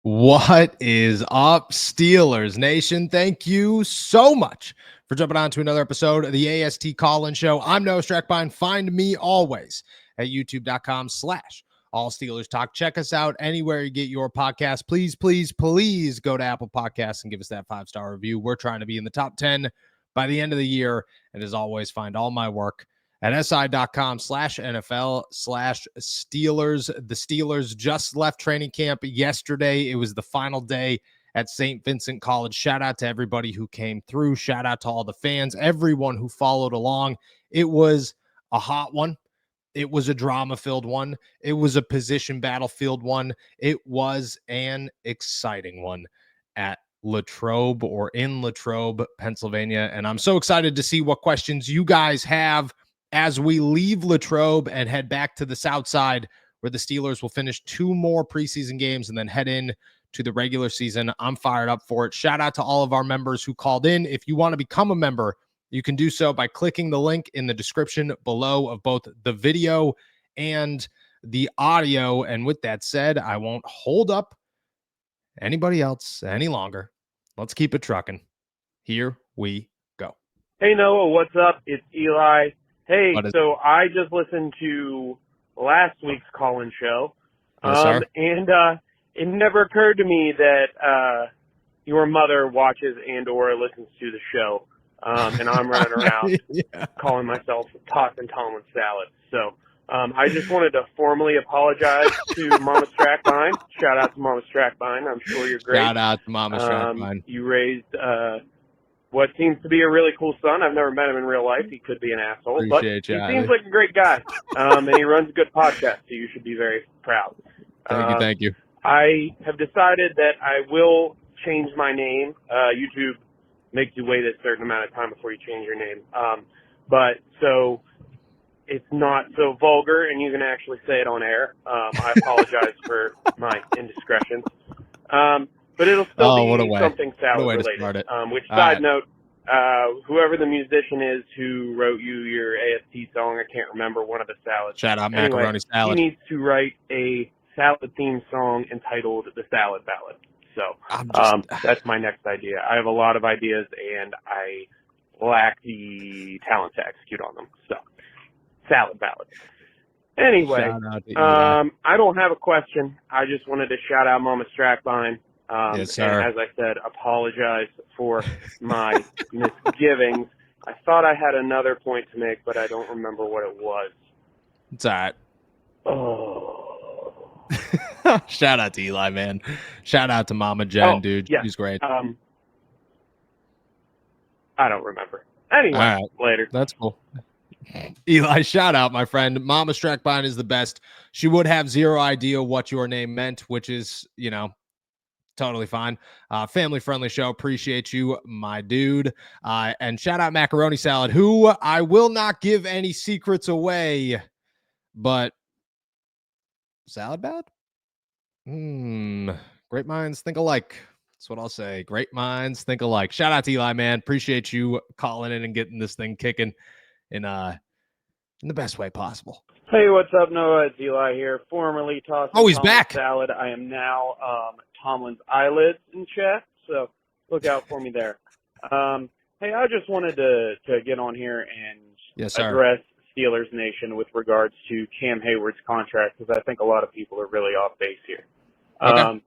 What is up, Steelers Nation? Thank you so much for jumping on to another episode of the AST Call-In Show. I'm Noah Strackbine. Find me always at youtube.com/All Steelers Talk. Check us out anywhere you get your podcast. Please, please, please go to Apple Podcasts and give us that 5-star review. We're trying to be in the top 10 by the end of the year. And as always, find all my work at si.com/NFL/Steelers. The Steelers just left training camp yesterday. It was the final day at St. Vincent College. Shout out to everybody who came through. Shout out to all the fans, everyone who followed along. It was a hot one. It was a drama-filled one. It was a position battlefield one. It was an exciting one at Latrobe or in Latrobe, Pennsylvania. And I'm so excited to see what questions you guys have as we leave Latrobe and head back to the South Side, where the Steelers will finish 2 more preseason games and then head in to the regular season. I'm fired up for it. Shout out to all of our members who called in. If you want to become a member, you can do so by clicking the link in the description below of both the video and the audio. And with that said, I won't hold up anybody else any longer. Let's keep it trucking. Here we go. Hey, Noah, what's up? It's Eli. Hey, so I just listened to last week's call-in show, and it never occurred to me that your mother watches and or listens to the show, and I'm running around calling myself tossing Tomlin salad. So I just wanted to formally apologize to Mama Strackbine. Shout out to Mama Strackbine. I'm sure you're great. Shout out to Mama Strackbine. You raised what seems to be a really cool son. I've never met him in real life. He could be an asshole, but he seems like a great guy. And he runs a good podcast, so you should be very proud. Thank you. I have decided that I will change my name. YouTube makes you wait a certain amount of time before you change your name. But so it's not so vulgar, and you can actually say it on air. I apologize for my indiscretions. But it'll still be something salad related. Which side note, whoever the musician is who wrote you your AST song, I can't remember one of the salads. Shout out Macaroni Salad. He needs to write a salad themed song entitled The Salad Ballad. So that's my next idea. I have a lot of ideas and I lack the talent to execute on them. So Salad Ballad. Anyway, I don't have a question. I just wanted to shout out Mama Strackbine. Yes, sir. And as I said, apologize for my misgivings. I thought I had another point to make, but I don't remember what it was. It's all right. Oh. Shout out to Eli, man. Shout out to Mama Jen, dude. Yeah. She's great. I don't remember. Anyway, later. That's cool. Eli, shout out, my friend. Mama Strackbine is the best. She would have zero idea what your name meant, which is, totally fine. Family friendly show. Appreciate you, my dude. And shout out Macaroni Salad, who I will not give any secrets away, but salad bad? Great minds think alike. That's what I'll say. Great minds think alike. Shout out to Eli, man. Appreciate you calling in and getting this thing kicking in the best way possible. Hey, what's up, Noah? It's Eli here, formerly tossing he's back. Salad. I am now Tomlin's eyelids in chat, so look out for me there. Hey, I just wanted to get on here and address Steelers Nation with regards to Cam Heyward's contract, because I think a lot of people are really off base here. Okay.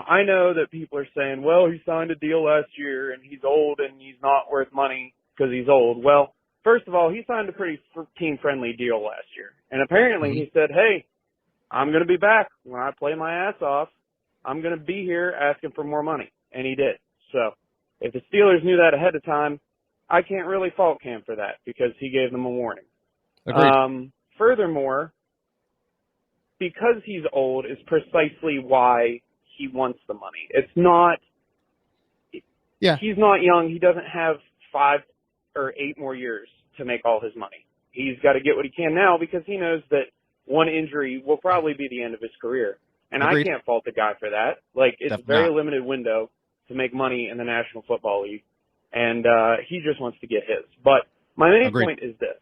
I know that people are saying, well, he signed a deal last year and he's old and he's not worth money because he's old. Well, first of all, he signed a pretty team-friendly deal last year. And apparently he said, hey, I'm going to be back when I play my ass off. I'm going to be here asking for more money. And he did. So if the Steelers knew that ahead of time, I can't really fault Cam for that because he gave them a warning. Agreed. Furthermore, because he's old is precisely why he wants the money. It's not he's not young. He doesn't have 5 or 8 more years to make all his money. He's got to get what he can now because he knows that one injury will probably be the end of his career. And I can't fault the guy for that. It's a very limited window to make money in the National Football League. And he just wants to get his. But my main point is this.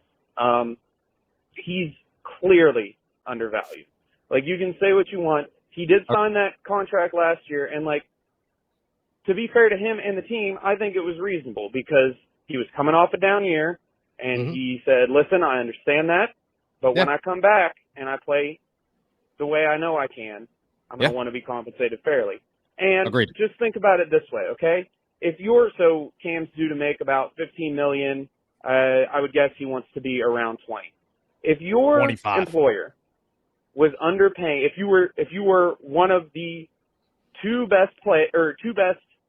He's clearly undervalued. You can say what you want. He did sign that contract last year, and, like, to be fair to him and the team, I think it was reasonable because he was coming off a down year, and he said, listen, I understand that, but when I come back and I play the way I know I can, I'm going to want to be compensated fairly. And just think about it this way, okay? So Cam's due to make about $15 million. I would guess he wants to be around 20. If your 25. employer was underpaying, if you were one of the two best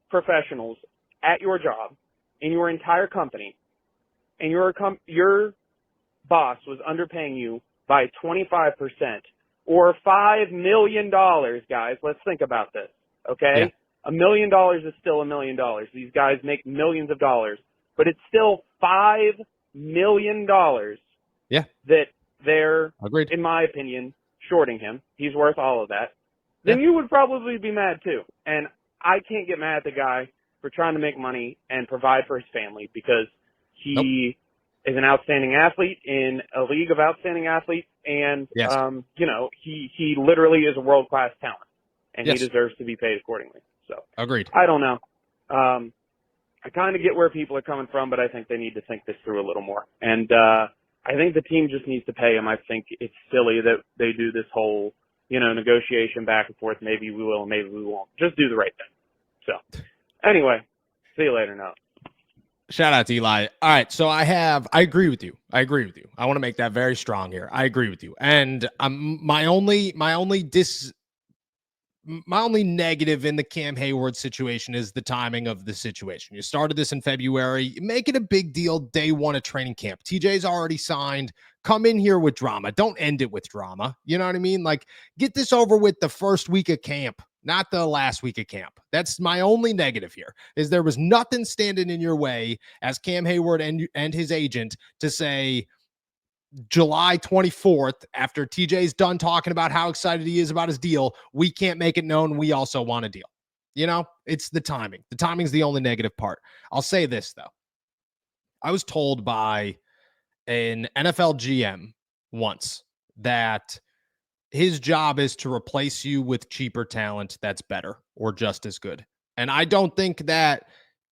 professionals at your job in your entire company, and your boss was underpaying you by 25% or $5 million, guys, let's think about this, okay? $1 million is still $1 million. These guys make millions of dollars, but it's still $5 million that they're, in my opinion, shorting him. He's worth all of that. Then you would probably be mad too. And I can't get mad at the guy for trying to make money and provide for his family because he is an outstanding athlete in a league of outstanding athletes. And, you know, he literally is a world-class talent, and he deserves to be paid accordingly. So agreed. I don't know. I kind of get where people are coming from, but I think they need to think this through a little more. And I think the team just needs to pay him. I think it's silly that they do this whole, you know, negotiation back and forth. Maybe we will, maybe we won't. Just do the right thing. So anyway, see you later now. Shout out to Eli. All right. So I agree with you. I want to make that very strong here. I agree with you. And my only negative in the Cam Heyward situation is the timing of the situation. You started this in February. Make it a big deal day one of training camp. TJ's already signed. Come in here with drama. Don't end it with drama. You know what I mean? Like, get this over with the first week of camp, not the last week of camp. That's my only negative here, is there was nothing standing in your way as Cam Heyward and his agent to say, July 24th, after TJ's done talking about how excited he is about his deal, we can't make it known we also want a deal. You know, it's the timing. The timing's the only negative part. I'll say this, though. I was told by an NFL GM once that his job is to replace you with cheaper talent that's better or just as good. And I don't think that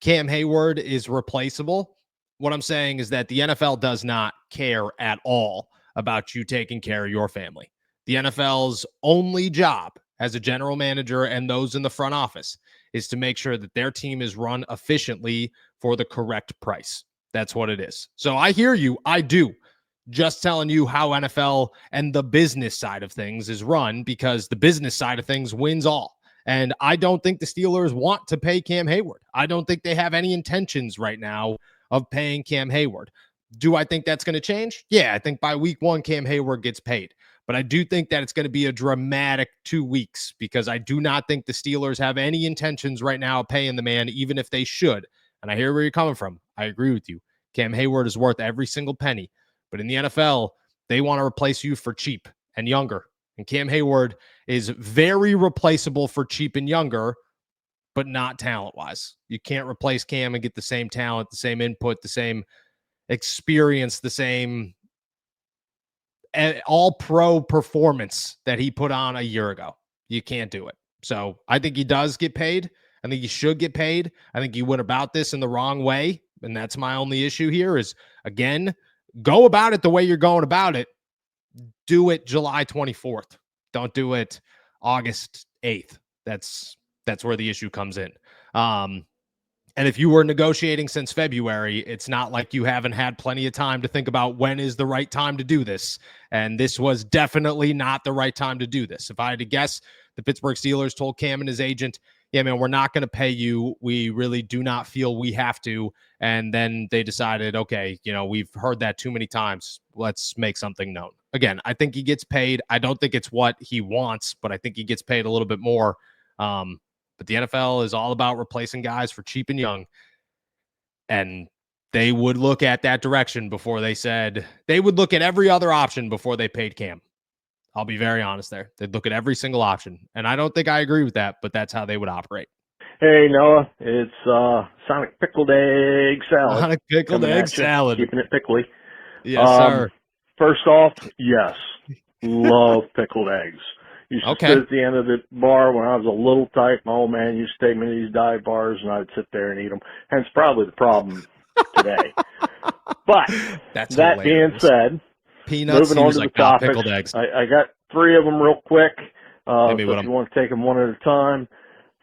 Cam Heyward is replaceable. What I'm saying is that the NFL does not care at all about you taking care of your family. The NFL's only job as a general manager and those in the front office is to make sure that their team is run efficiently for the correct price. That's what it is. So I hear you. I do. Just telling you how NFL and the business side of things is run, because the business side of things wins all. And I don't think the Steelers want to pay Cam Heyward. I don't think they have any intentions right now of paying Cam Heyward. Do I think that's going to change? Yeah, I think by week one, Cam Heyward gets paid. But I do think that it's going to be a dramatic 2 weeks, because I do not think the Steelers have any intentions right now of paying the man, even if they should. And I hear where you're coming from. I agree with you. Cam Heyward is worth every single penny. But in the NFL, they want to replace you for cheap and younger. And Cam Heyward is very replaceable for cheap and younger, but not talent-wise. You can't replace Cam and get the same talent, the same input, the same experience, the same all-pro performance that he put on a year ago. You can't do it. So I think he does get paid. I think he should get paid. I think you went about this in the wrong way, and that's my only issue here is, again, go about it the way you're going about it. Do it July 24th. Don't do it August 8th. That's where the issue comes in. And if you were negotiating since February, it's not like you haven't had plenty of time to think about when is the right time to do this. And this was definitely not the right time to do this. If I had to guess, the Pittsburgh Steelers told Cam and his agent, yeah, man, we're not going to pay you. We really do not feel we have to. And then they decided, okay, you know, we've heard that too many times. Let's make something known. Again, I think he gets paid. I don't think it's what he wants, but I think he gets paid a little bit more. But the NFL is all about replacing guys for cheap and young. And they would look at that direction before they said, they would look at every other option before they paid Cam. I'll be very honest there. They'd look at every single option. And I don't think I agree with that, but that's how they would operate. Hey, Noah, it's Sonic Pickled Egg Salad. Sonic Pickled Egg Salad. Keeping it pickly. Yes, sir. First off, yes, love pickled eggs. Used to sit at the end of the bar when I was a little tight. My old man used to take me to these dive bars, and I'd sit there and eat them. Hence probably the problem today. But that being said, peanuts, moving on to the topics, pickled eggs. I got 3 of them real quick. So if you want to take them one at a time.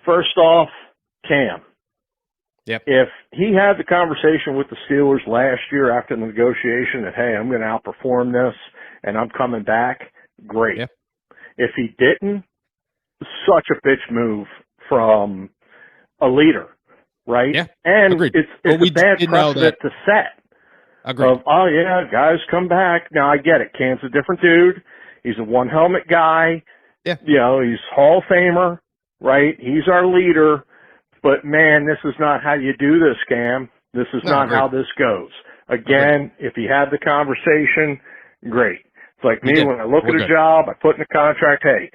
First off, Cam. Yep. If he had the conversation with the Steelers last year after the negotiation that, hey, I'm going to outperform this and I'm coming back, great. Yep. If he didn't, such a bitch move from a leader, right? Yeah. And Agreed. it's a bad precedent to set. Agreed. Of, oh yeah, guys come back. Now I get it. Cam's a different dude. He's a one helmet guy. Yeah. You know, he's Hall of Famer, right? He's our leader. But man, this is not how you do this, Cam. This is not how this goes. Again, if he had the conversation, great. It's like me when I look at a job, I put in a contract, hey,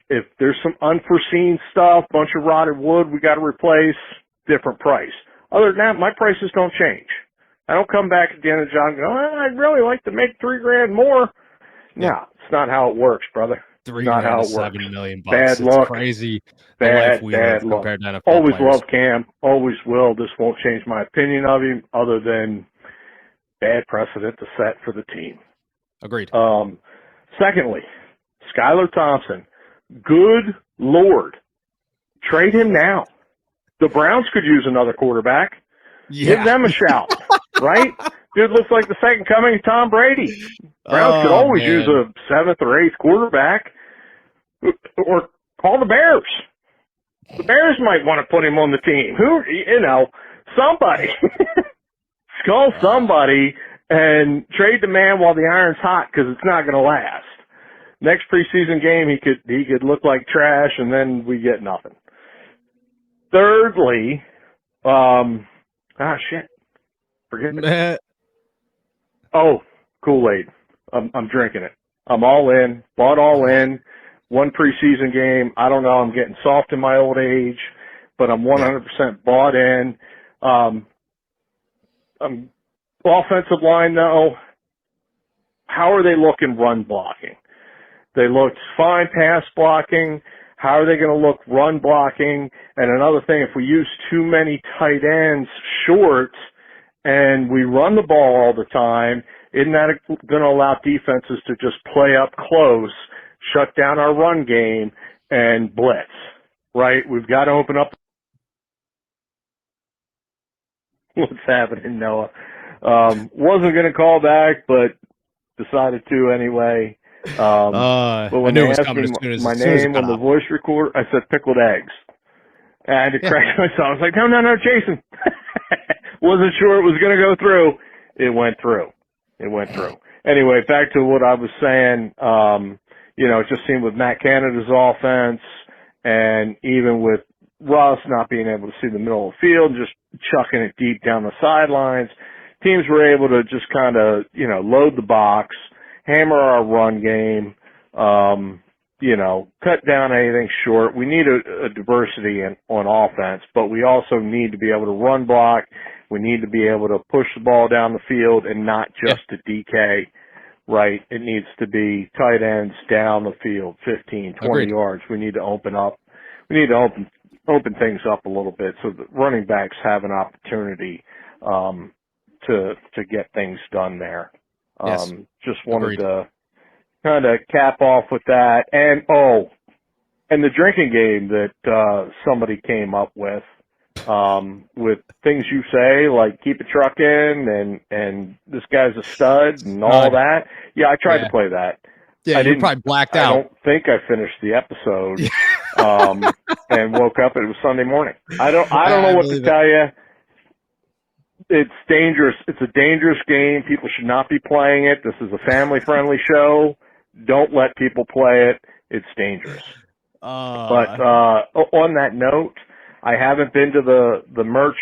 if there's some unforeseen stuff, bunch of rotted wood we got to replace, different price. Other than that, my prices don't change. I don't come back at the end of the job and go, I'd really like to make $3,000 more. No, it's not how it works, brother. Not how it works. $7 million. Bad luck. Crazy. Bad luck. Always love Cam. Always will. This won't change my opinion of him other than bad precedent to set for the team. Agreed. Secondly, Skylar Thompson. Good Lord. Trade him now. The Browns could use another quarterback. Yeah. Give them a shout, right? Dude looks like the second coming of Tom Brady. Browns could always use a 7th or 8th quarterback. Or call the Bears. The Bears might want to put him on the team. Somebody. Call somebody and trade the man while the iron's hot because it's not going to last. Next preseason game, he could look like trash, and then we get nothing. Thirdly, shit. Forget it. Oh, Kool-Aid. I'm drinking it. I'm all in. Bought all in. One preseason game. I don't know. I'm getting soft in my old age, but I'm 100% bought in. Offensive line, though, how are they looking run blocking? They looked fine pass blocking. How are they going to look run blocking? And another thing, if we use too many tight ends short and we run the ball all the time, isn't that going to allow defenses to just play up close, shut down our run game, and blitz, right? We've got to open up. What's happening, Noah? Wasn't going to call back, but decided to anyway. But when they asked me my name on the voice recorder, I said pickled eggs. And I had to correct myself. I was like, no, Jason. Wasn't sure it was going to go through. It went through. Anyway, back to what I was saying. It just seemed with Matt Canada's offense and even with Russ not being able to see the middle of the field, just chucking it deep down the sidelines, teams were able to just kind of, load the box, hammer our run game, cut down anything short. We need a diversity on offense, but we also need to be able to run block. We need to be able to push the ball down the field and not just to DK, right? It needs to be tight ends down the field, 15, 20 yards. We need to open up. We need to open things up a little bit so that running backs have an opportunity to get things done there. Just wanted to kind of cap off with that. And the drinking game that somebody came up with things you say, like keep it trucking and this guy's a stud and all that. Yeah, I tried to play that. Yeah, you probably blacked out. I don't think I finished the episode and woke up. It was Sunday morning. I don't know what to tell you. It's dangerous. It's a dangerous game. People should not be playing it. This is a family-friendly show. Don't let people play it. It's dangerous. But on that note, I haven't been to the merch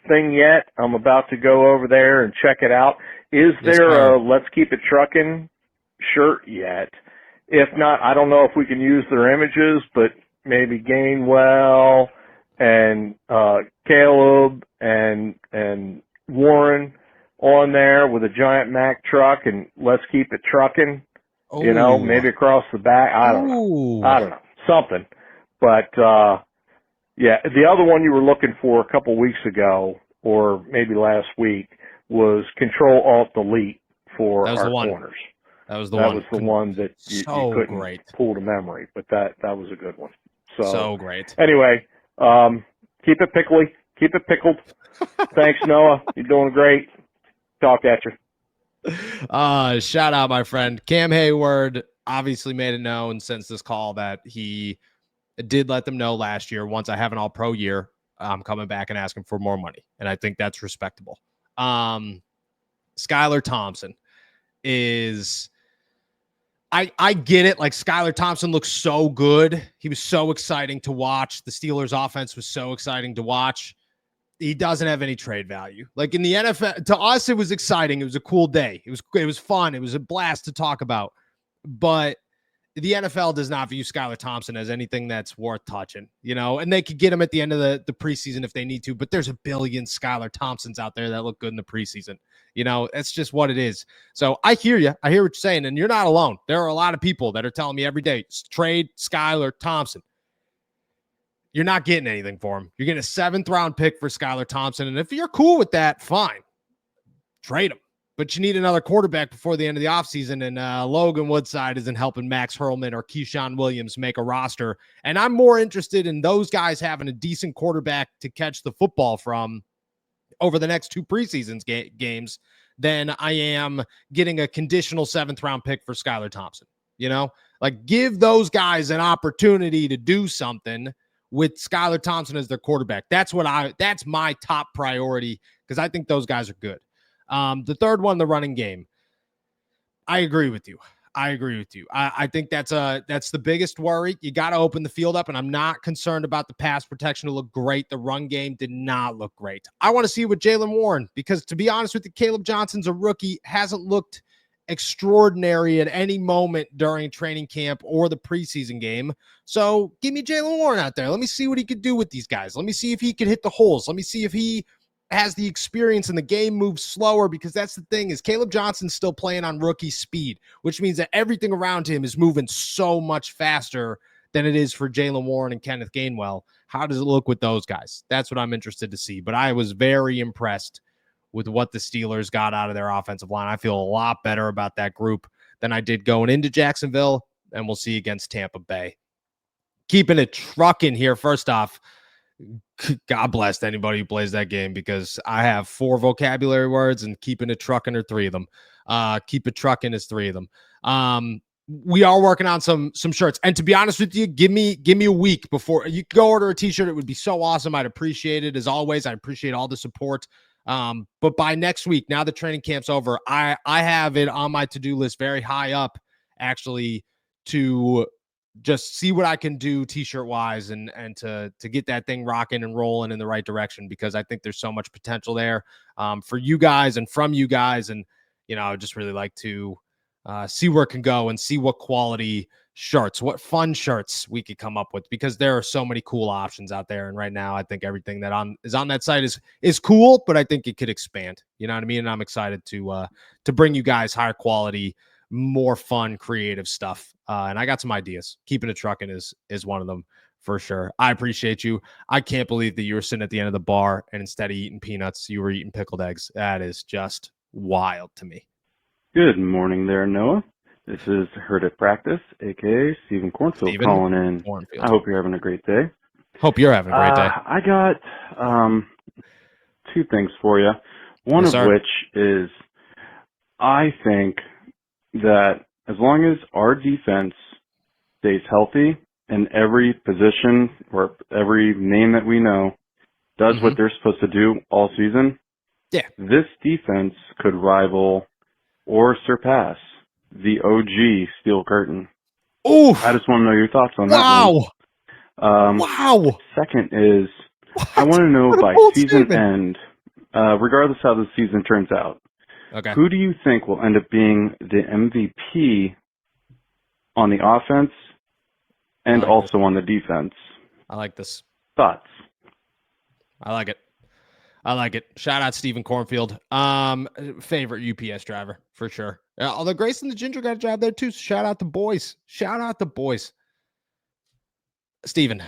thing yet. I'm about to go over there and check it out. Is there a Let's Keep It Truckin' shirt yet? If not, I don't know if we can use their images, but maybe Gainwell and Caleb and Warren on there with a giant Mack truck and Let's Keep It Truckin'. You know, maybe across the back. I don't know. Something. But, yeah, the other one you were looking for a couple weeks ago, or maybe last week, was Control-Alt-Delete for our corners. That was the one. That was the one that you couldn't pull to memory, but that was a good one. So great. Anyway, keep it pickly. Keep it pickled. Thanks, Noah. You're doing great. Talk at you. Shout out, my friend. Cam Heyward obviously made it known since this call that he did let them know last year, once I have an all-pro year, I'm coming back and asking for more money. And I think that's respectable. Skylar Thompson is... I get it. Like, Skylar Thompson looks so good. He was so exciting to watch. The Steelers' offense was so exciting to watch. He doesn't have any trade value. Like, in the NFL, to us, it was exciting. It was a cool day. It was fun. It was a blast to talk about. But the NFL does not view Skylar Thompson as anything that's worth touching, you know, and they could get him at the end of the preseason if they need to, but there's a billion Skylar Thompsons out there that look good in the preseason. You know, that's just what it is. So I hear you. I hear what you're saying, and you're not alone. There are a lot of people that are telling me every day, trade Skylar Thompson. You're not getting anything for him. You're getting a 7th round pick for Skylar Thompson, and if you're cool with that, fine. Trade him. But you need another quarterback before the end of the offseason, and Logan Woodside isn't helping Max Hurlman or Keyshawn Williams make a roster. And I'm more interested in those guys having a decent quarterback to catch the football from over the next 2 preseason games than I am getting a conditional 7th round pick for Skylar Thompson. You know, like, give those guys an opportunity to do something with Skylar Thompson as their quarterback. That's my top priority, because I think those guys are good. The third one, the running game. I agree with you. I think that's the biggest worry. You got to open the field up, and I'm not concerned about the pass protection to look great. The run game did not look great. I want to see with Jaylen Warren, because to be honest with you, Caleb Johnson's a rookie, hasn't looked extraordinary at any moment during training camp or the preseason game. So give me Jaylen Warren out there. Let me see what he could do with these guys. Let me see if he could hit the holes. Let me see if he has the experience and the game moves slower, because that's the thing, is Caleb Johnson's still playing on rookie speed, which means that everything around him is moving so much faster than it is for Jaylen Warren and Kenneth Gainwell. How does it look with those guys? That's what I'm interested to see. But I was very impressed with what the Steelers got out of their offensive line. I feel a lot better about that group than I did going into Jacksonville, and we'll see against Tampa Bay. Keeping it trucking here. First off, God bless anybody who plays that game, because I have 4 vocabulary words, and keeping it trucking are 3 of them. Keep it trucking is 3 of them. We are working on some shirts, and to be honest with you, give me a week before you go order a t-shirt. It would be so awesome. I'd appreciate it. As always, I appreciate all the support. But by next week, now the training camp's over, I have it on my to-do list very high up, actually, to just see what I can do t-shirt wise and to get that thing rocking and rolling in the right direction, because I think there's so much potential there for you guys and from you guys. And, you know, I would just really like to see where it can go and see what quality shirts, what fun shirts we could come up with, because there are so many cool options out there. And right now, I think everything that is on that site is cool, but I think it could expand. You know what I mean? And I'm excited to bring you guys higher quality, more fun, creative stuff. And I got some ideas. Keeping it trucking is one of them for sure. I appreciate you. I can't believe that you were sitting at the end of the bar, and instead of eating peanuts, you were eating pickled eggs. That is just wild to me. Good morning there, Noah. This is Hurt at Practice, a.k.a. Stephen Cornfield calling in. I hope you're having a great day. Hope you're having a great day. I got 2 things for you. One of which is, I think that as long as our defense stays healthy and every position or every name that we know does what they're supposed to do all season, this defense could rival or surpass the OG Steel Curtain. Oof. I just want to know your thoughts on that one. Wow. Second is, I want to know by season end, regardless how the season turns out, who do you think will end up being the MVP on the offense and also on the defense? I like this. Thoughts? I like it. Shout out Stephen Cornfield. Favorite UPS driver for sure. Although Grace and the Ginger got a job there too. So shout out the boys. Shout out the boys. Steven,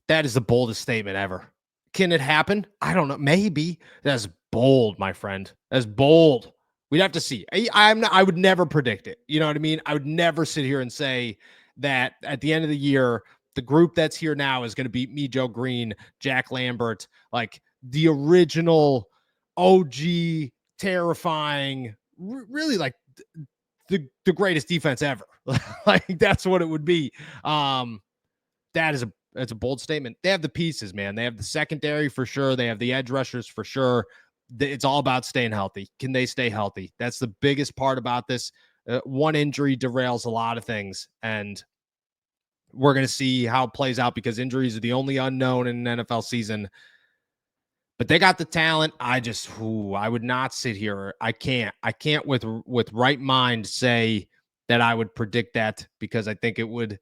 that is the boldest statement ever. Can it happen? I don't know. Maybe. That's bold, my friend. That's bold. We'd have to see. I would never predict it. You know what I mean? I would never sit here and say that at the end of the year, the group that's here now is going to beat me, Joe Green, Jack Lambert, like the original OG, terrifying, really like the greatest defense ever. Like that's what it would be. That's a bold statement. They have the pieces, man. They have the secondary for sure. They have the edge rushers for sure. It's all about staying healthy. Can they stay healthy? That's the biggest part about this. One injury derails a lot of things, and we're going to see how it plays out because injuries are the only unknown in an NFL season. But they got the talent. I would not sit here. I can't with right mind say that I would predict that because I think it'd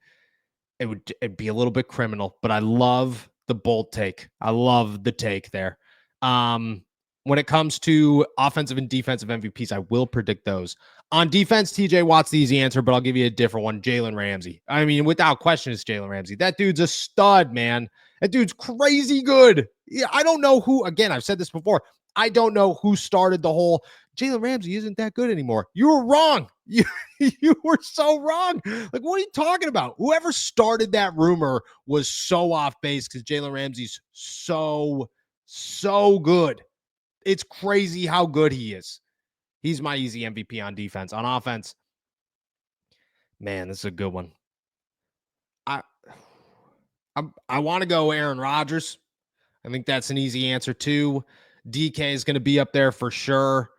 be a little bit criminal, but I love the bold take. I love the take there. When it comes to offensive and defensive MVPs, I will predict those. On defense, TJ Watt's the easy answer, but I'll give you a different one. Jalen Ramsey. I mean, without question, it's Jalen Ramsey. That dude's a stud, man. That dude's crazy good. Yeah, I don't know who, again, I've said this before. I don't know who started the whole Jalen Ramsey isn't that good anymore. You were wrong. You were so wrong. Like, what are you talking about? Whoever started that rumor was so off base because Jalen Ramsey's so good. It's crazy how good he is. He's my easy MVP on defense. On offense, man, this is a good one. I want to go Aaron Rodgers. I think that's an easy answer too. DK is going to be up there for sure.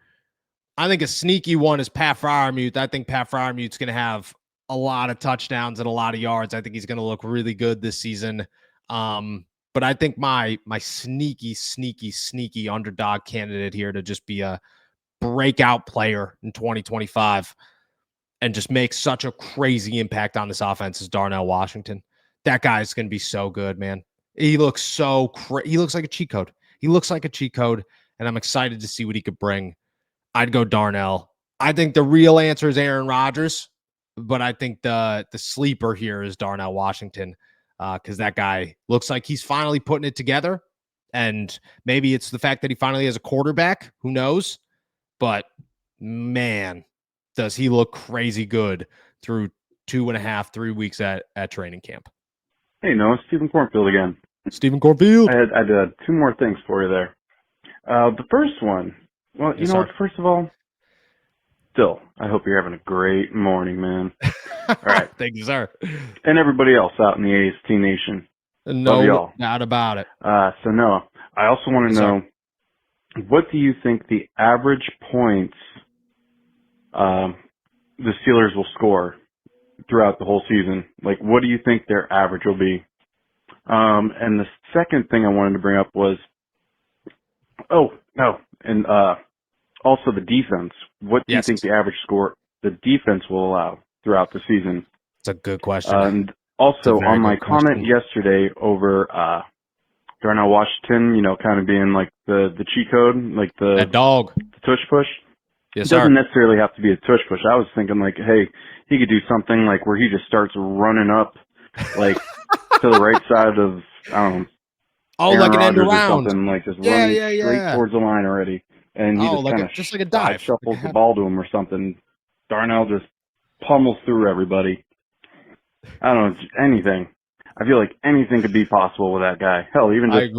I think a sneaky one is Pat Freiermuth. I think Pat Freiermuth's going to have a lot of touchdowns and a lot of yards. I think he's going to look really good this season. But I think my sneaky underdog candidate here to just be a breakout player in 2025 and just make such a crazy impact on this offense is Darnell Washington. That guy is going to be so good, man. He looks he looks like a cheat code. He looks like a cheat code, and I'm excited to see what he could bring. I'd go Darnell. I think the real answer is Aaron Rodgers, but I think the sleeper here is Darnell Washington because that guy looks like he's finally putting it together, and maybe it's the fact that he finally has a quarterback. Who knows? But, man, does he look crazy good through 2.5, 3 weeks at training camp. Hey, Noah, Stephen Cornfield again. Stephen Cornfield. I had two more things for you there. The first one, well, yes, you know what? First of all, still, I hope you're having a great morning, man. All right. Thank you, sir. And everybody else out in the AST Nation. No doubt about it. So, Noah, I also want to know, what do you think the average points the Steelers will score throughout the whole season? Like, what do you think their average will be? And the second thing I wanted to bring up was, also the defense. What do you think the average score the defense will allow throughout the season? It's a good question. And also on my comment yesterday over Darnell Washington, you know, kind of being like the cheat code, like the dog, the tush push. Yes, it doesn't necessarily have to be a tush push. I was thinking like, hey, he could do something like where he just starts running up, like to the right side of Aaron like an end Rodgers around, or something, like just running straight towards the line already, and he just kind of like a dive, shuffles the ball to him or something. Darnell just pummels through everybody. I don't know, anything. I feel like anything could be possible with that guy. Hell, even just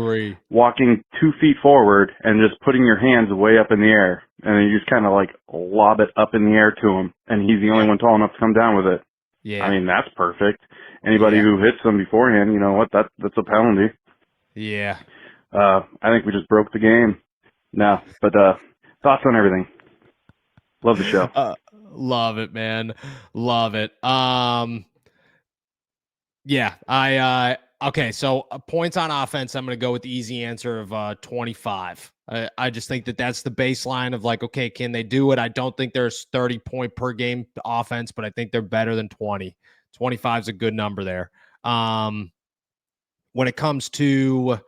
walking 2 feet forward and just putting your hands way up in the air, and then you just kind of like lob it up in the air to him, and he's the only one tall enough to come down with it. Yeah, I mean, that's perfect. Anybody who hits them beforehand, you know what? That's a penalty. Yeah. I think we just broke the game. No, but thoughts on everything. Love the show. Love it, man. Love it. Yeah, okay, so points on offense, I'm going to go with the easy answer of 25. I just think that's the baseline of like, okay, can they do it? I don't think there's 30-point per game offense, but I think they're better than 20. 25 is a good number there. When it comes to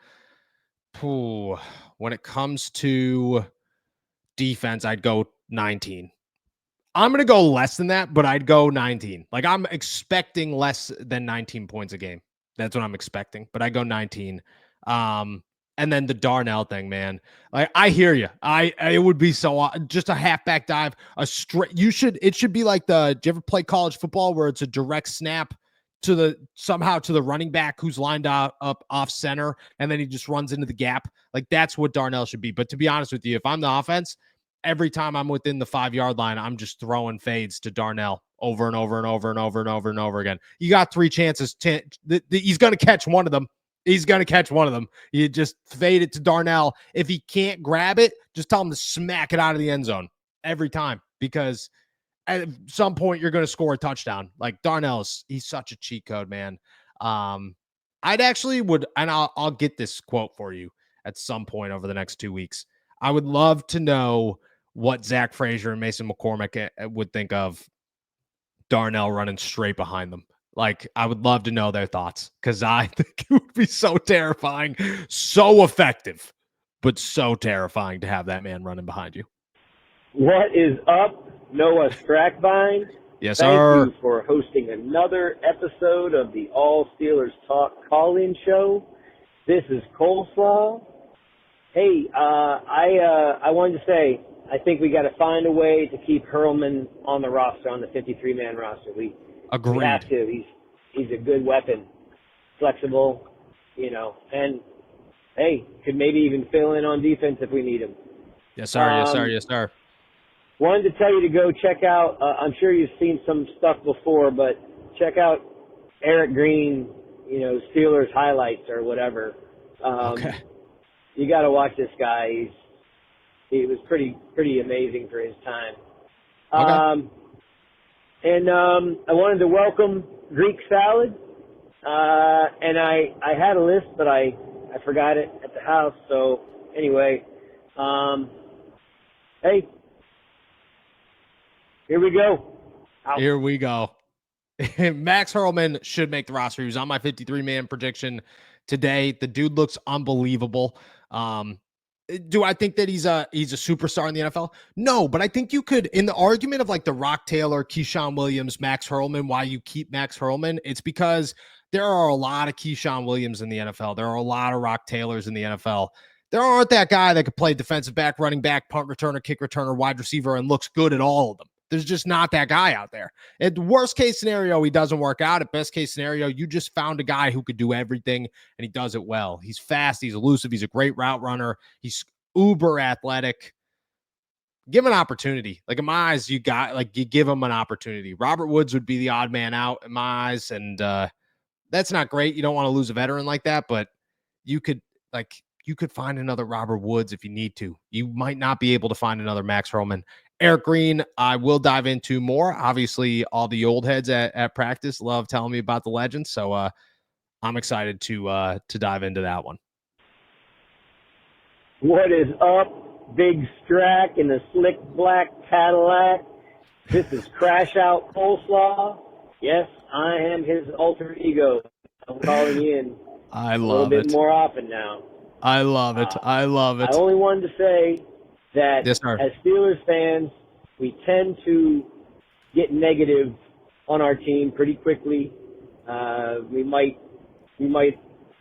defense, I'd go 19. I'm going to go less than that, but I'd go 19. Like, I'm expecting less than 19 points a game. That's what I'm expecting, but I go 19. And then the Darnell thing, man. Like, I hear you. It would be so just a halfback dive, a straight. It should be like do you ever play college football where it's a direct snap to the running back who's lined up off center, and then he just runs into the gap. Like, that's what Darnell should be. But to be honest with you, if I'm the offense, every time I'm within the 5-yard line, I'm just throwing fades to Darnell over and over and over and over and over and over again. You got 3 chances. He's going to catch one of them. He's going to catch one of them. You just fade it to Darnell. If he can't grab it, just tell him to smack it out of the end zone every time, because at some point you're going to score a touchdown. Like, he's such a cheat code, man. I'd actually would, and I'll get this quote for you at some point over the next 2 weeks. I would love to know what Zach Frazier and Mason McCormick would think of Darnell running straight behind them. Like, I would love to know their thoughts, because I think it would be so terrifying, so effective, but so terrifying to have that man running behind you. What is up, Noah Strackbine? Yes, sir. Thank you for hosting another episode of the All Steelers Talk call-in show. This is Coleslaw. Hey, I wanted to say, I think we got to find a way to keep Hurlman on the roster, on the 53-man roster. Agreed. We have to. He's a good weapon, flexible, and hey, could maybe even fill in on defense if we need him. Yes, sir. Yes, sir. Wanted to tell you to go check out. I'm sure you've seen some stuff before, but check out Eric Green, Steelers highlights or whatever. Okay. You got to watch this guy. He was pretty amazing for his time. Okay. And I wanted to welcome Greek Salad. And I had a list, but I forgot it at the house. So anyway, hey, here we go. Here we go. Max Hurlman should make the roster. He was on my 53-man prediction today. The dude looks unbelievable. Do I think that he's a superstar in the NFL? No, but I think you could, in the argument of like the Rock Taylor, Keyshawn Williams, Max Hurlman, why you keep Max Hurlman, it's because there are a lot of Keyshawn Williams in the NFL. There are a lot of Rock Taylors in the NFL. There aren't that guy that could play defensive back, running back, punt returner, kick returner, wide receiver, and looks good at all of them. There's just not that guy out there. At worst case scenario, he doesn't work out. At best case scenario, you just found a guy who could do everything, and he does it well. He's fast. He's elusive. He's a great route runner. He's uber athletic. Give him an opportunity. Like, in my eyes, you give him an opportunity. Robert Woods would be the odd man out in my eyes, and that's not great. You don't want to lose a veteran like that, but you could find another Robert Woods if you need to. You might not be able to find another Max Hurlman. Eric Green, I will dive into more. Obviously, all the old heads at practice love telling me about the legends, so I'm excited to dive into that one. What is up, Big Strack in the slick black Cadillac? This is Crash Out Coleslaw. Yes, I am his alter ego. I'm calling you in a little bit more often now. I love it. I love it. I only wanted to say that yes, sir. As Steelers fans, we tend to get negative on our team pretty quickly. We might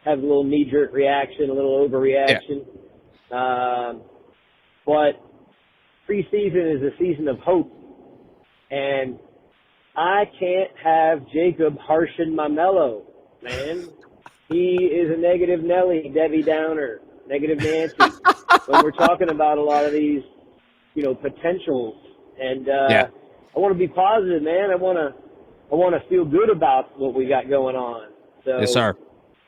have a little knee-jerk reaction, a little overreaction. Yeah. But preseason is a season of hope, and I can't have Jacob harshen my mellow, man. He is a negative Nelly, Debbie Downer, negative Nancy. When we're talking about a lot of these, potentials, and I want to be positive, man. I want to feel good about what we got going on. So, yes, sir.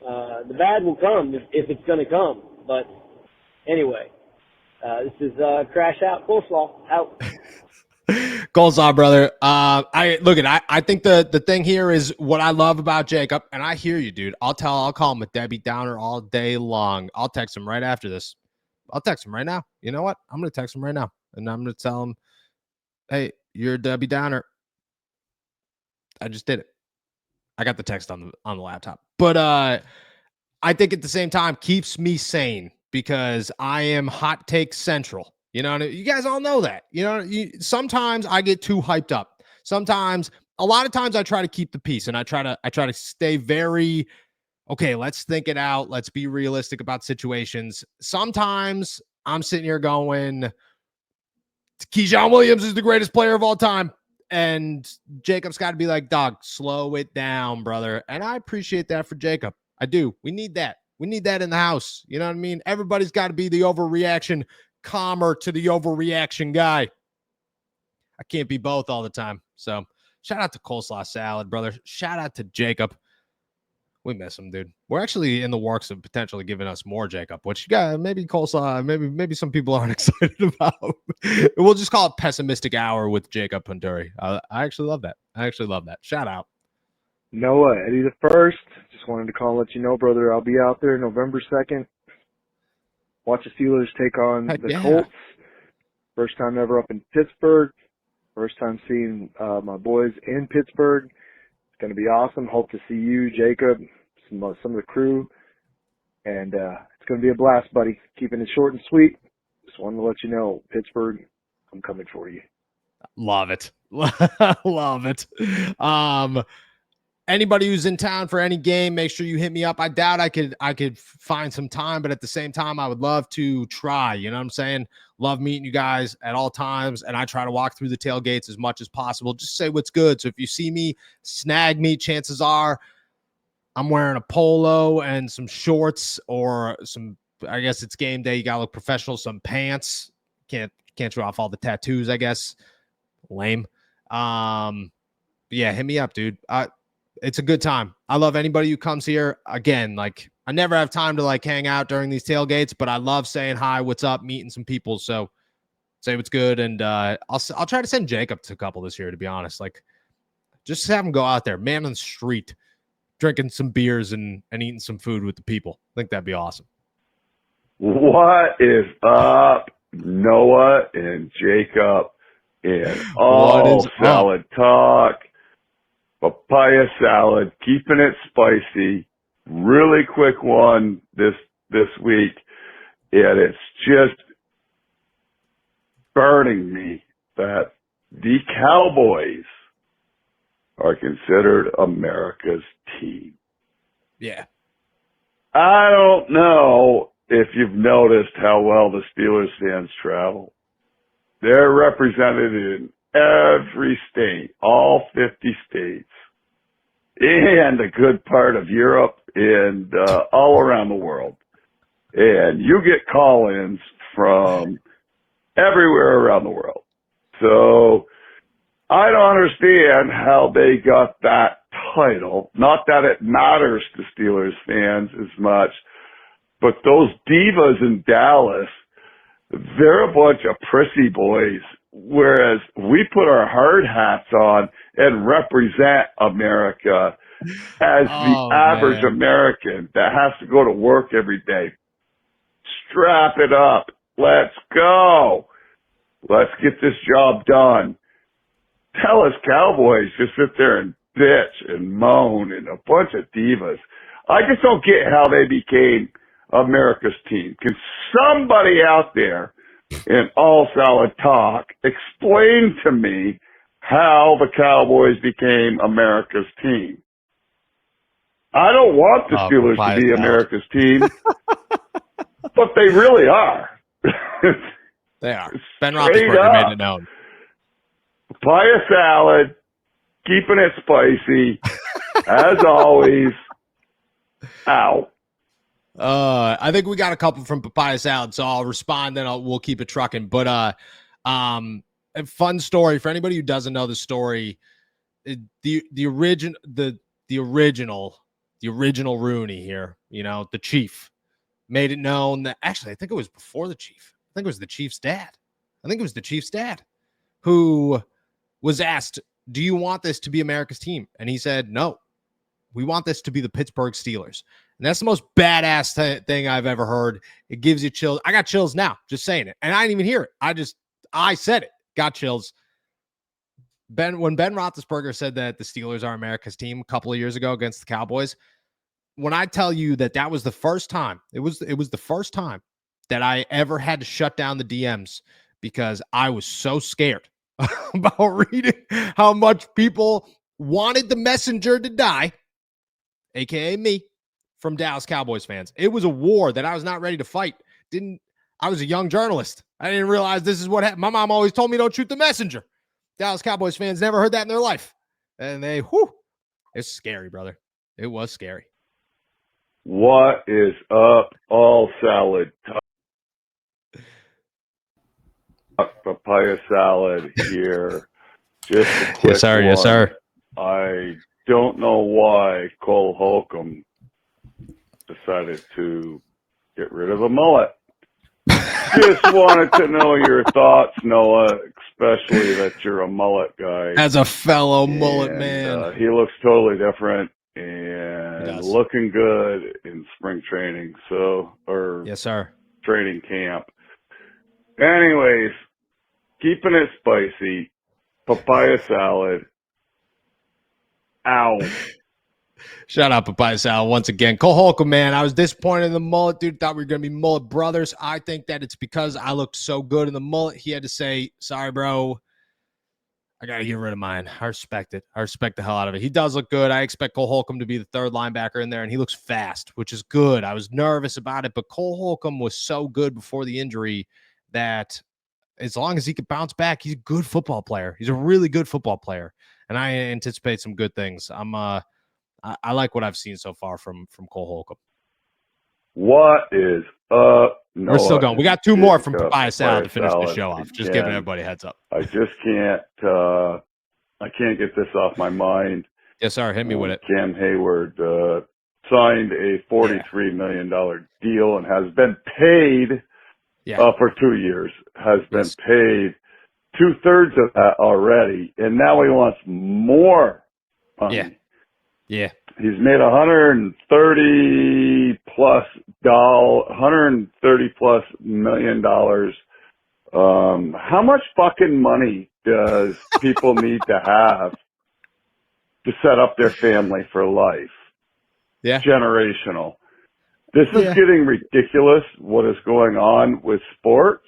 The bad will come if it's going to come. But anyway, this is Crash Out Coleslaw out. Coleslaw, brother. I think the thing here is what I love about Jacob, and I hear you, dude. I'll call him a Debbie Downer all day long. I'll text him right after this. I'll text him right now. You know what? I'm going to text him right now, and I'm going to tell him, hey, you're a Debbie Downer. I just did it. I got the text on the laptop. But I think at the same time keeps me sane because I am hot take central. You know, you guys all know that. You know, sometimes I get too hyped up. Sometimes, a lot of times, I try to keep the peace, and I try to stay very okay. Let's think it out. Let's be realistic about situations. Sometimes I'm sitting here going, Keyshawn Williams is the greatest player of all time. And Jacob's got to be like, dog, slow it down, brother. And I appreciate that for Jacob. I do. We need that. We need that in the house. You know what I mean? Everybody's got to be the overreaction calmer to the overreaction guy. I can't be both all the time. So shout out to Coleslaw Salad, brother. Shout out to Jacob. We miss him, dude. We're actually in the works of potentially giving us more Jacob, which you got maybe Coleslaw, maybe some people aren't excited about. We'll just call it Pessimistic Hour with Jacob Punturi. I actually love that. Shout out. Noah, Eddie the First. Just wanted to call and let you know, brother, I'll be out there November 2nd. Watch the Steelers take on the Colts. First time ever up in Pittsburgh. First time seeing my boys in Pittsburgh. It's going to be awesome. Hope to see you, Jacob, some of the crew. And it's going to be a blast, buddy. Keeping it short and sweet. Just wanted to let you know, Pittsburgh, I'm coming for you. Love it. Love it. Anybody who's in town for any game, make sure you hit me up. I doubt I could find some time, but at the same time, I would love to try. You know what I'm saying? Love meeting you guys at all times, and I try to walk through the tailgates as much as possible. Just say what's good. So if you see me, snag me. Chances are I'm wearing a polo and some shorts or some, I guess it's game day. You got to look professional. Some pants. Can't show off all the tattoos, I guess. Lame. Yeah, hit me up, dude. It's a good time. I love anybody who comes here. Again, like, I never have time to like hang out during these tailgates, but I love saying hi, what's up, meeting some people. So say what's good. And I'll try to send Jacob to a couple this year, to be honest. Like, just have him go out there, man on the street, drinking some beers and eating some food with the people. I think that'd be awesome. What is up, Noah and Jacob and all salad talk? Papaya salad, keeping it spicy. Really quick one this week, and it's just burning me that the Cowboys are considered America's team. Yeah. I don't know if you've noticed how well the Steelers fans travel. They're represented in every state, all 50 states, and a good part of Europe and all around the world. And you get call-ins from everywhere around the world. So I don't understand how they got that title. Not that it matters to Steelers fans as much, but those divas in Dallas, they're a bunch of prissy boys, whereas we put our hard hats on and represent America as the average American that has to go to work every day. Strap it up. Let's go. Let's get this job done. Tell us Cowboys just sit there and bitch and moan and a bunch of divas. I just don't get how they became America's team. Can somebody out there in all salad talk explain to me how the Cowboys became America's team? I don't want the Steelers to be America's team, but they really are. They are. Ben Roethlisberger made it known. Papaya salad, keeping it spicy, as always. Ow. I think we got a couple from Papaya Salad, so I'll respond, then we'll keep it trucking. But a fun story for anybody who doesn't know the story. The original Rooney here, you know, the Chief, made it known that actually I think it was before the Chief. I think it was the Chief's dad who was asked, "Do you want this to be America's team?" And he said, "No, we want this to be the Pittsburgh Steelers." And that's the most badass thing I've ever heard. It gives you chills. I got chills now just saying it. And I didn't even hear it. I said it. Got chills. When Ben Roethlisberger said that the Steelers are America's team a couple of years ago against the Cowboys, when I tell you that was the first time, it was the first time that I ever had to shut down the DMs because I was so scared about reading how much people wanted the messenger to die, aka me, from Dallas Cowboys fans. It was a war that I was not ready to fight. I was a young journalist. I didn't realize this is what happened. My mom always told me don't shoot the messenger. Dallas Cowboys fans never heard that in their life. And it's scary, brother. It was scary. What is up, all salad? Papaya salad here. Just a quick yes, sir. one. Yes, sir. I don't know why Cole Holcomb decided to get rid of a mullet. Just wanted to know your thoughts, Noah, especially that you're a mullet guy. As a fellow mullet man. He looks totally different and looking good in spring training. Yes, sir. Training camp. Anyways, keeping it spicy, papaya salad. Ow. Shout out Papaya Salad once again. Cole Holcomb, man, I was disappointed in the mullet, dude. Thought we were going to be mullet brothers. I think that it's because I looked so good in the mullet. He had to say, sorry, bro. I got to get rid of mine. I respect it. I respect the hell out of it. He does look good. I expect Cole Holcomb to be the third linebacker in there, and he looks fast, which is good. I was nervous about it, but Cole Holcomb was so good before the injury that as long as he could bounce back, he's a good football player. He's a really good football player, and I anticipate some good things. I like what I've seen so far from Cole Holcomb. What is up? We're still going. We got two more from Papaya Salad to finish the show off. Just giving everybody a heads up. I just can't. I can't get this off my mind. Yes, sir. Hit me with it. Cam Heyward signed a $43 million deal and has been paid for 2 years. Has been paid 2/3 of that already, and now he wants more money. Yeah. He's made $130+ million. How much fucking money does people need to have to set up their family for life? Yeah. Generational. This is getting ridiculous, what is going on with sports.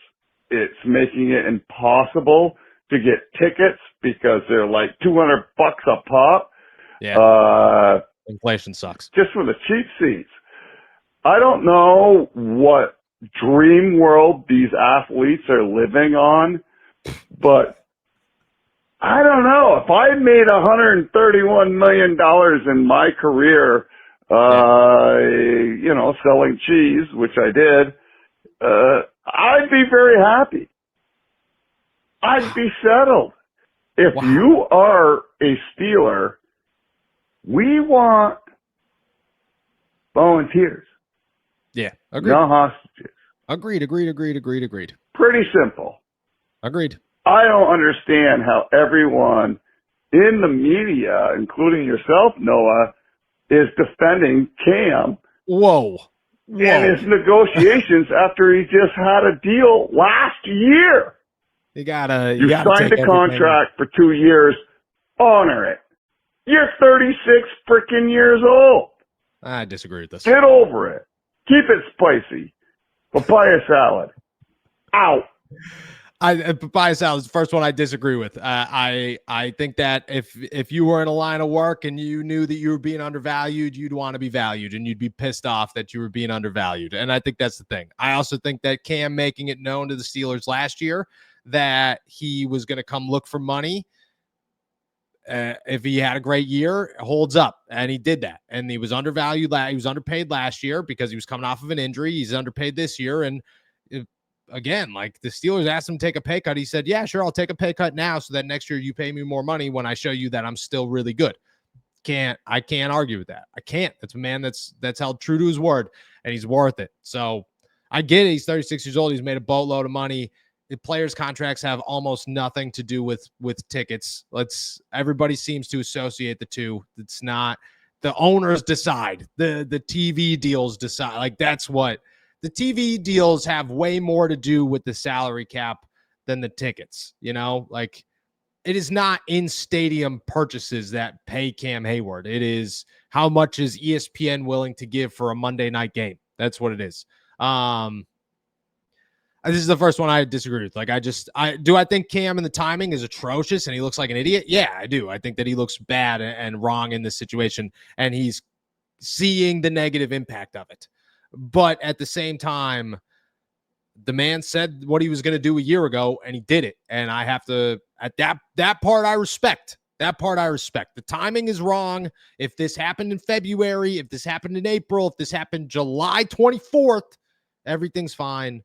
It's making it impossible to get tickets because they're like $200 a pop. Yeah. Inflation sucks. Just for the cheap seats. I don't know what dream world these athletes are living on, but I don't know. If I made $131 million in my career, selling cheese, which I did, I'd be very happy. I'd be settled. If you are a Steeler, we want volunteers. Yeah, agreed. No hostages. Agreed. Pretty simple. Agreed. I don't understand how everyone in the media, including yourself, Noah, is defending Cam. Whoa. And his negotiations after he just had a deal last year. You signed a contract for 2 years. Honor it. You're 36 freaking years old. I disagree with this. Get over it. Keep it spicy. Papaya salad. Ow. Papaya salad is the first one I disagree with. I think that if you were in a line of work and you knew that you were being undervalued, you'd want to be valued and you'd be pissed off that you were being undervalued. And I think that's the thing. I also think that Cam making it known to the Steelers last year that he was going to come look for money if he had a great year, holds up, and he did that. And he was undervalued. He was underpaid last year because he was coming off of an injury. He's underpaid this year, and again, like the Steelers asked him to take a pay cut. He said, yeah, sure, I'll take a pay cut now so that next year you pay me more money when I show you that I'm still really good. I can't argue with that. I can't. That's a man that's held true to his word, and he's worth it. So I get it. He's 36 years old. He's made a boatload of money. The players' contracts have almost nothing to do with tickets. Everybody seems to associate the two. It's not the owners decide. The TV deals decide. Like that's what the TV deals have way more to do with the salary cap than the tickets. You know, like it is not in stadium purchases that pay Cam Heyward. It is how much is ESPN willing to give for a Monday night game. That's what it is. This is the first one I disagree with. Like, I think Cam and the timing is atrocious and he looks like an idiot. Yeah, I do. I think that he looks bad and wrong in this situation, and he's seeing the negative impact of it. But at the same time, the man said what he was going to do a year ago, and he did it. And I have to, at that part, I respect. That part I respect. The timing is wrong. If this happened in February, if this happened in April, if this happened July 24th, everything's fine.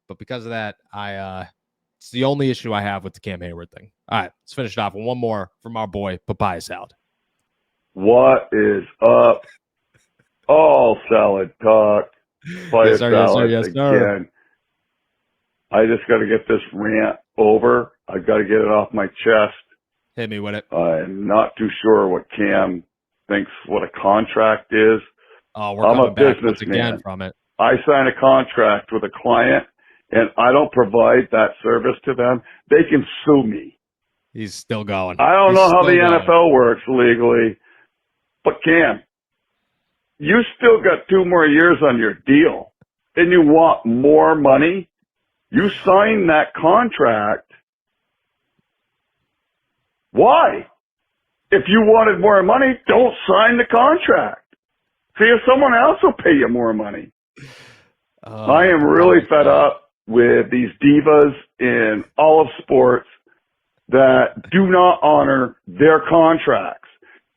But because of that, it's the only issue I have with the Cam Heyward thing. All right, let's finish it off with one more from our boy, Papaya Salad. What is up? All salad talk. Yes, sir, salad yes, sir. Again. I just got to get this rant over. I got to get it off my chest. Hit me with it. I'm not too sure what Cam thinks what a contract is. Oh, we're coming back once again from it. I sign a contract with a client, and I don't provide that service to them. They can sue me. He's still going. I don't know how the NFL works legally, but Cam, you still got 2 more years on your deal, and you want more money? You signed that contract. Why? If you wanted more money, don't sign the contract. See if someone else will pay you more money. I am really fed up with these divas in all of sports that do not honor their contracts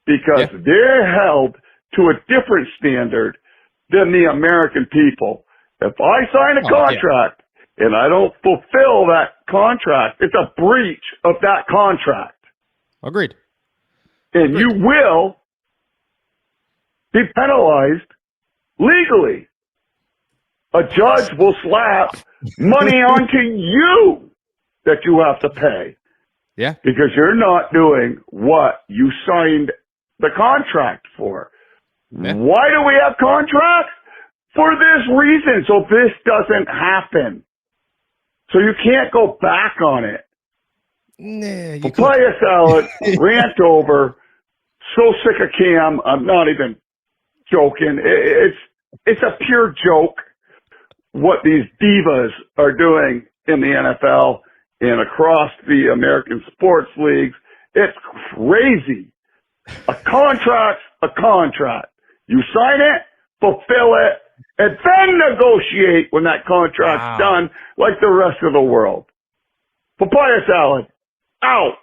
because they're held to a different standard than the American people. If I sign a contract and I don't fulfill that contract, it's a breach of that contract. Agreed. And you will be penalized legally. A judge will slap money onto you that you have to pay. Yeah. Because you're not doing what you signed the contract for. Yeah. Why do we have contracts? For this reason, so this doesn't happen. So you can't go back on it. Nah, Papaya salad, rant over. So sick of Cam. I'm not even joking. It's a pure joke what these divas are doing in the NFL and across the American sports leagues. It's crazy. A contract's a contract. You sign it, fulfill it, and then negotiate when that contract's done like the rest of the world. Papaya salad. Out.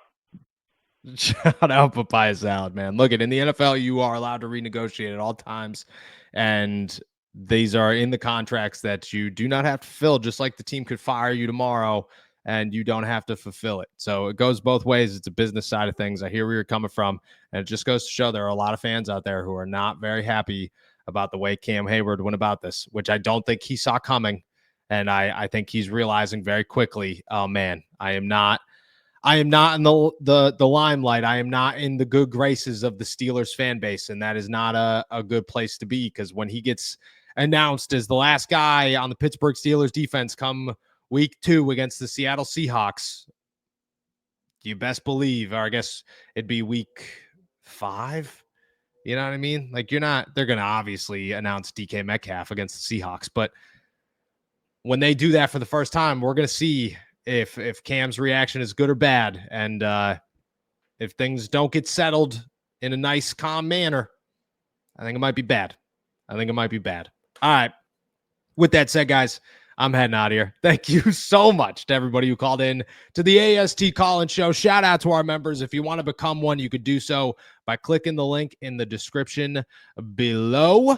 Shout out Papaya Salad, man. Look, in the NFL, you are allowed to renegotiate at all times, and these are in the contracts that you do not have to fill, just like the team could fire you tomorrow, and you don't have to fulfill it. So it goes both ways. It's a business side of things. I hear where you're coming from, and it just goes to show there are a lot of fans out there who are not very happy about the way Cam Heyward went about this, which I don't think he saw coming, and I think he's realizing very quickly, oh, man, I am not in the limelight. I am not in the good graces of the Steelers fan base, and that is not a good place to be, because when he gets announced as the last guy on the Pittsburgh Steelers defense come week 2 against the Seattle Seahawks, you best believe, or I guess it'd be week 5. You know what I mean? Like, they're going to obviously announce DK Metcalf against the Seahawks, but when they do that for the first time, we're going to see if Cam's reaction is good or bad. And if things don't get settled in a nice, calm manner, I think it might be bad. All right. With that said, guys, I'm heading out of here. Thank you so much to everybody who called in to the AST Call-In Show. Shout out to our members. If you want to become one, you could do so by clicking the link in the description below.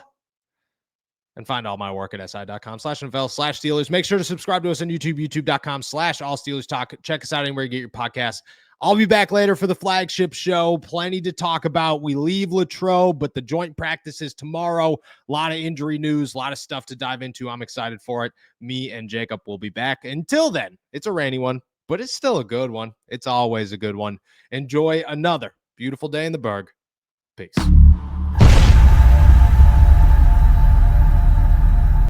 And find all my work at si.com/NFL/Steelers. Make sure to subscribe to us on YouTube, youtube.com/AllSteelersTalk. Check us out anywhere you get your podcasts. I'll be back later for the flagship show. Plenty to talk about. We leave Latrobe, but the joint practices tomorrow. A lot of injury news, a lot of stuff to dive into. I'm excited for it. Me and Jacob will be back. Until then, it's a rainy one, but it's still a good one. It's always a good one. Enjoy another beautiful day in the Berg. Peace.